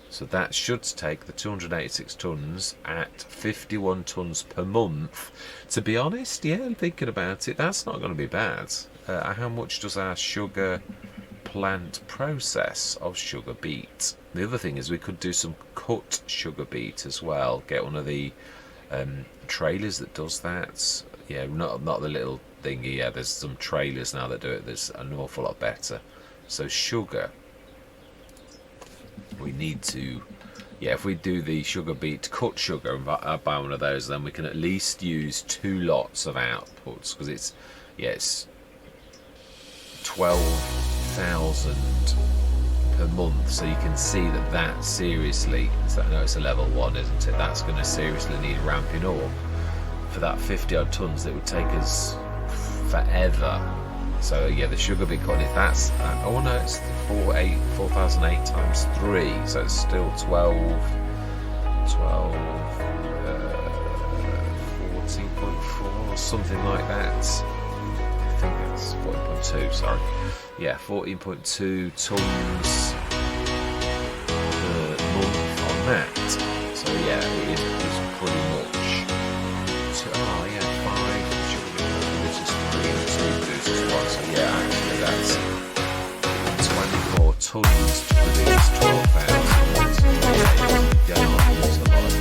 So that should take the 286 tons at 51 tons per month. To be honest, yeah, thinking about it, that's not going to be bad. How much does our sugar plant process of sugar beet? The other thing is we could do some cut sugar beet as well. Get one of the trailers that does that. Yeah, not the little thingy. Yeah, there's some trailers now that do it. There's an awful lot better. So sugar, we need to, yeah, if we do the sugar beet cut sugar and buy one of those, then we can at least use 2 lots of outputs, because it's, yeah, it's 12,000 per month. So you can see that seriously, I know it's a level 1, isn't it? That's going to seriously need ramping up. For that 50 odd tons, it would take us forever. So yeah, the sugar beet cotton, if that's, oh no, it's 4,008 times 3, so it's still 14.4 or something like that. I think that's 14.2, sorry. Yeah, 14.2 tons per month on that. So yeah, it is pretty much, oh yeah, 5 sugar beet cotton, this is 3 and 2 produces 1, so yeah, actually that's 24 tons to produce 12,000. Yeah, not use a lot of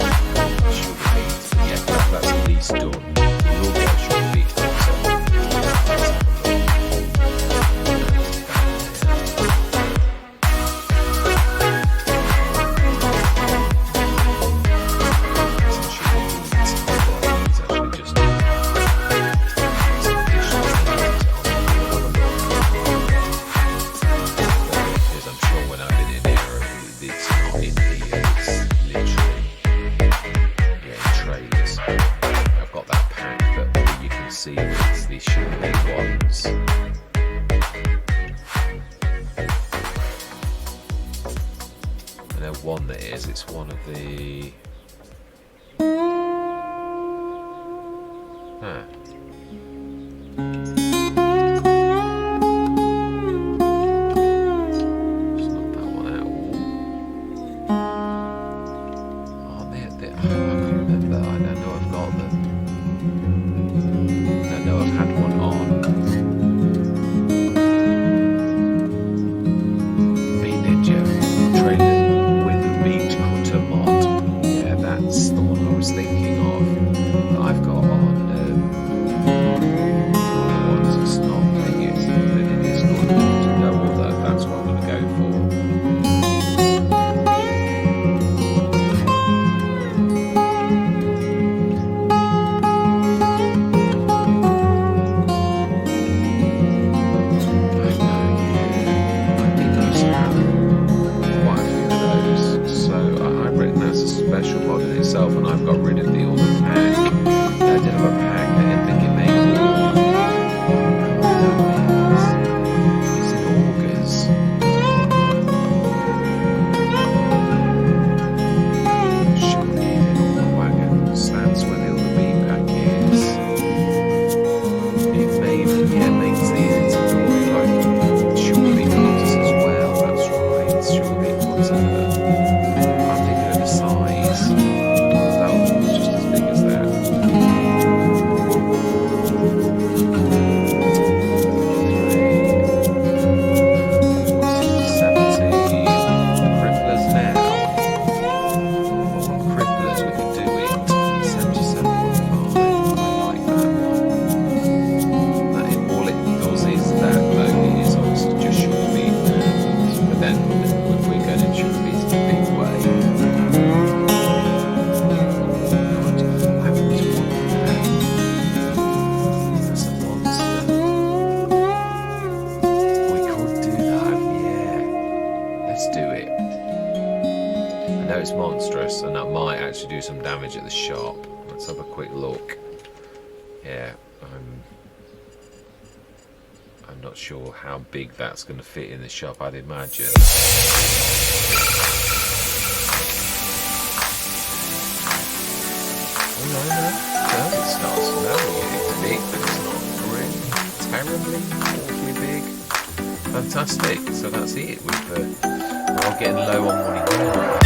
sugar beets, but yeah, that's at least done. We'll get a sugar beet done, so let's have a look. it's one of the... Huh. Just knock that one out. Oh, I can't remember. I don't know I've got them. I know I've had one on. Meat Ninja trailer with the meat cutter mod. Yeah, that's the one I was thinking of. That I've got on. It's not playing it. It's good. No other. That's what I'm going to go for. Special mod in itself, and I've got rid of the other pack. I did have a pack that I think it made it's in augers. Should be in all the wagon. That's where the other meat pack is. It makes these like sugar beet cutters as well. That's right, sugar beet cutter. That one was just as big as that. 70 cripplers now. Cripplers, we can do it. 77.5. I like that one. All it does is that only is obviously just sugar beet. But then if we're going to sugar beet in a big way. It's monstrous, and that might actually do some damage at the shop. Let's have a quick look. Yeah, I'm not sure how big that's going to fit in the shop, I'd imagine. Oh no, it's not it's big, but it's not really terribly awfully big. Fantastic, so that's it. We're all getting low on money now.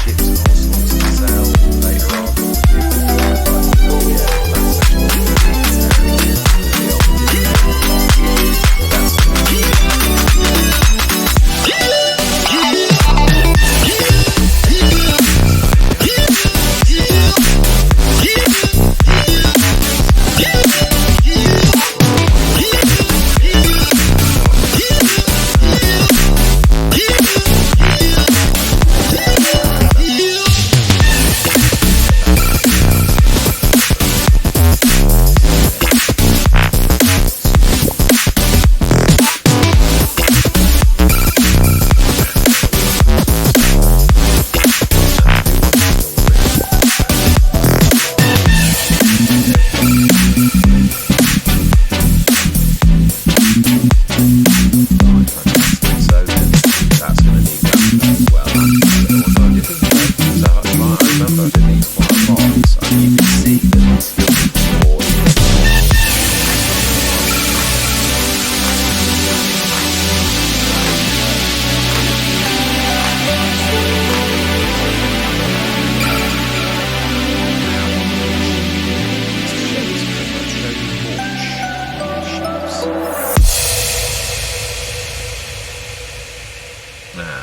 Chips and all sorts to sell later on.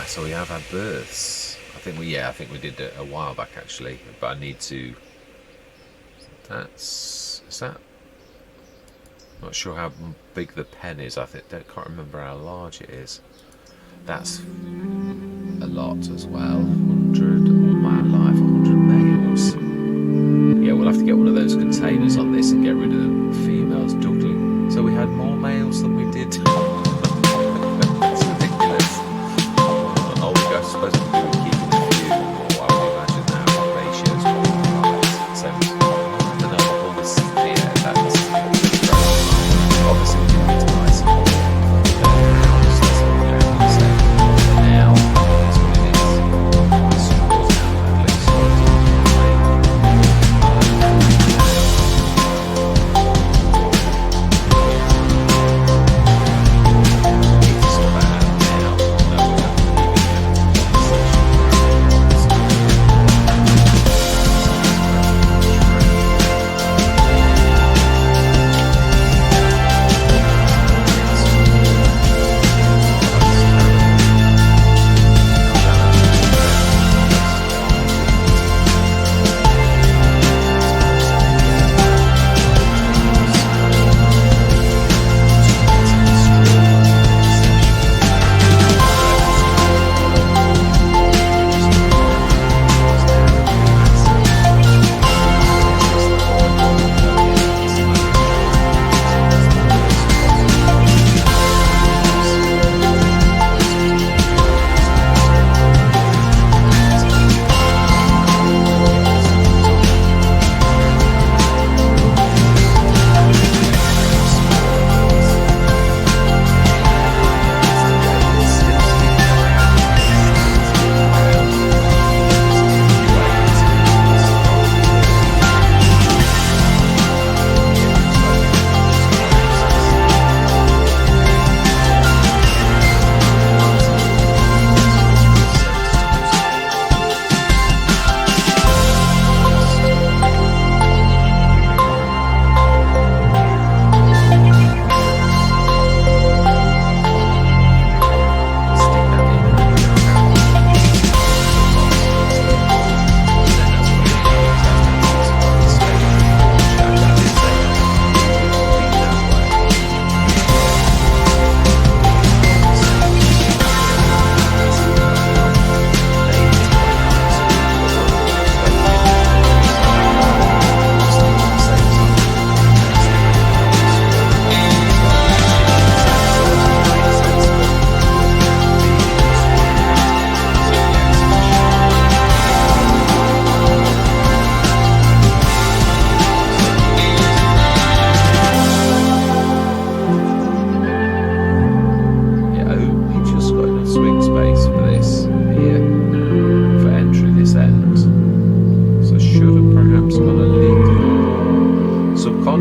So we have had births. I think we did a while back actually, but I need to. Is that? Not sure how big the pen is. Can't remember how large it is. That's a lot as well. 100 all my life, 100 males. Yeah, we'll have to get one of those containers on this and get rid of the females duckling. So we had more males than we did. That's ridiculous. Oh, we're supposed to be keeping a few more. I would imagine now our ratios probably right. So I don't know all this. Yeah, that's obviously we can utilize house. That's what we're going to say.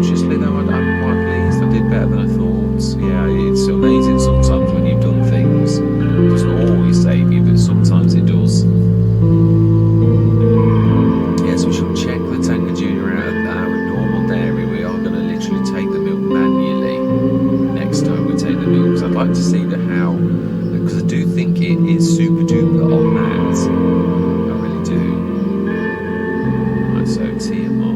subconsciously though, I'm quite pleased. I did better than I thought. Yeah, it's amazing sometimes when you've done things. It doesn't always save you, but sometimes it does. Yes, we shall check the Tanker Junior out at our normal dairy. We are going to literally take the milk manually next time we take the milk, because I'd like to see how, because I do think it is super duper on that. I really do. Right, so TMR.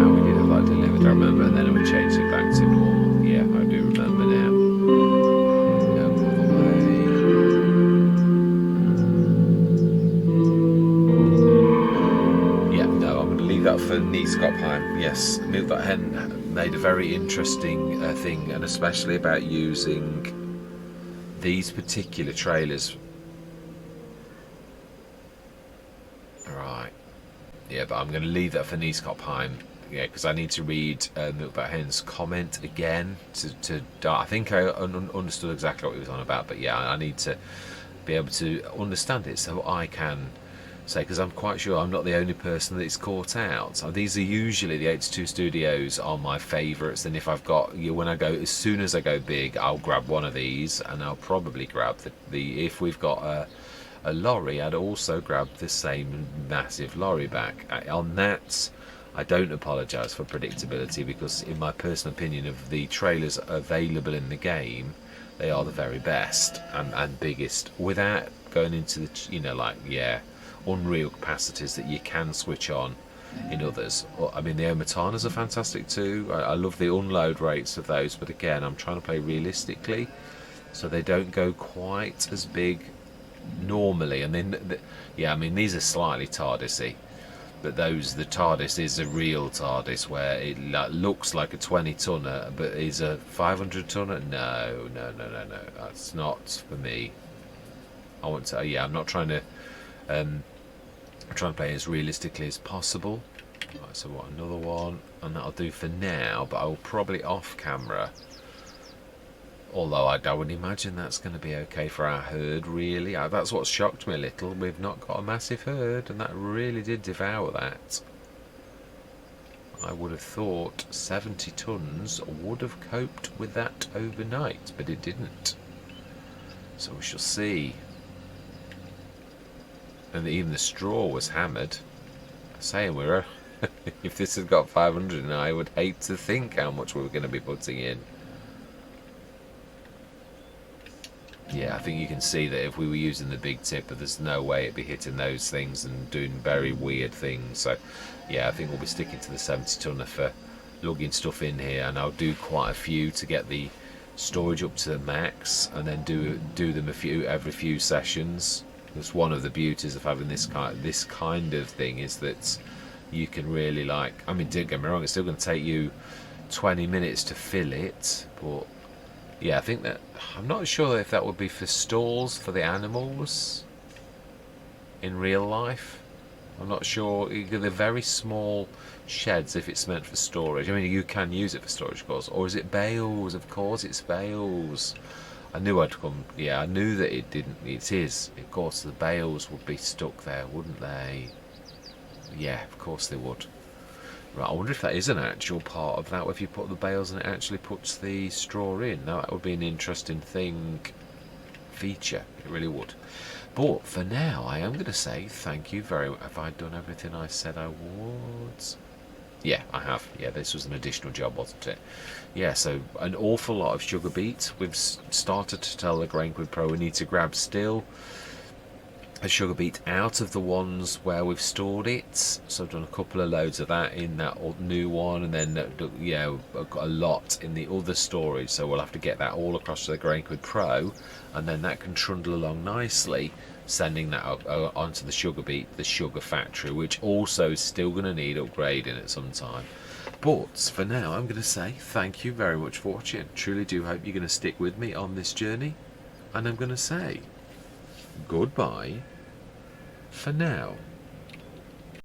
We did have that delivered, I remember, and then we changed it back to normal. Yeah, I do remember now. No, by the way. Yeah, no, I'm going to leave that for Neescopheim. Yes, Milk That Hen made a very interesting thing, and especially about using these particular trailers. Right. Yeah, but I'm going to leave that for Neescopheim. Yeah, because I need to read Milk That Hen's comment again to I think I understood exactly what he was on about, but yeah, I need to be able to understand it so I can say, because I'm quite sure I'm not the only person that it's caught out. So these are usually, the 82 Studios are my favourites, and if I've got, when I go, as soon as I go big, I'll grab one of these, and I'll probably grab the if we've got a lorry, I'd also grab the same massive lorry back. On that, I don't apologise for predictability, because in my personal opinion of the trailers available in the game, they are the very best and biggest, without going into the, like, yeah, unreal capacities that you can switch on in others. I mean, the Omatanas are fantastic too. I love the unload rates of those, but again, I'm trying to play realistically, so they don't go quite as big normally. And then, yeah, I mean, these are slightly TARDIS-y, but the TARDIS is a real TARDIS where it looks like a 20-tonner, but is a 500-tonner. No, that's not for me. I want to, yeah, I'm not trying to play as realistically as possible. Right, so what, another one, and that'll do for now, but I will probably off camera, although I would imagine that's going to be okay for our herd, really. That's what shocked me a little. We've not got a massive herd, and that really did devour that. I would have thought 70 tons would have coped with that overnight, but it didn't. So we shall see. And even the straw was hammered. Saying we were, if this had got 500 in, I would hate to think how much we were going to be putting in. Yeah, I think you can see that if we were using the big tipper, there's no way it'd be hitting those things and doing very weird things. So, yeah, I think we'll be sticking to the 70 tonner for lugging stuff in here, and I'll do quite a few to get the storage up to the max, and then do them every few sessions. Because one of the beauties of having this kind of thing is that you can really, like, I mean, don't get me wrong, it's still going to take you 20 minutes to fill it, but yeah, I think that, I'm not sure if that would be for stalls for the animals in real life. I'm not sure. They're very small sheds if it's meant for storage. I mean, you can use it for storage, of course. Or is it bales? Of course it's bales. I knew I'd come. Yeah, I knew that it didn't. It is. Of course, the bales would be stuck there, wouldn't they? Yeah, of course they would. Right, I wonder if that is an actual part of that, if you put the bales and it actually puts the straw in. Now, that would be an interesting feature. It really would. But for now, I am going to say thank you very much. Have I done everything I said I would? Yeah, I have. Yeah, this was an additional job, wasn't it? Yeah, so an awful lot of sugar beet. We've started to tell the Grain Grid Pro we need to grab still a sugar beet out of the ones where we've stored it. So I've done a couple of loads of that in that new one, and then yeah, I've got a lot in the other storage, so we'll have to get that all across to the Grain Grid Pro, and then that can trundle along nicely, sending that onto the sugar beet, the sugar factory, which also is still going to need upgrading at some time. But for now, I'm going to say thank you very much for watching. Truly do hope you're going to stick with me on this journey, and I'm going to say goodbye for now.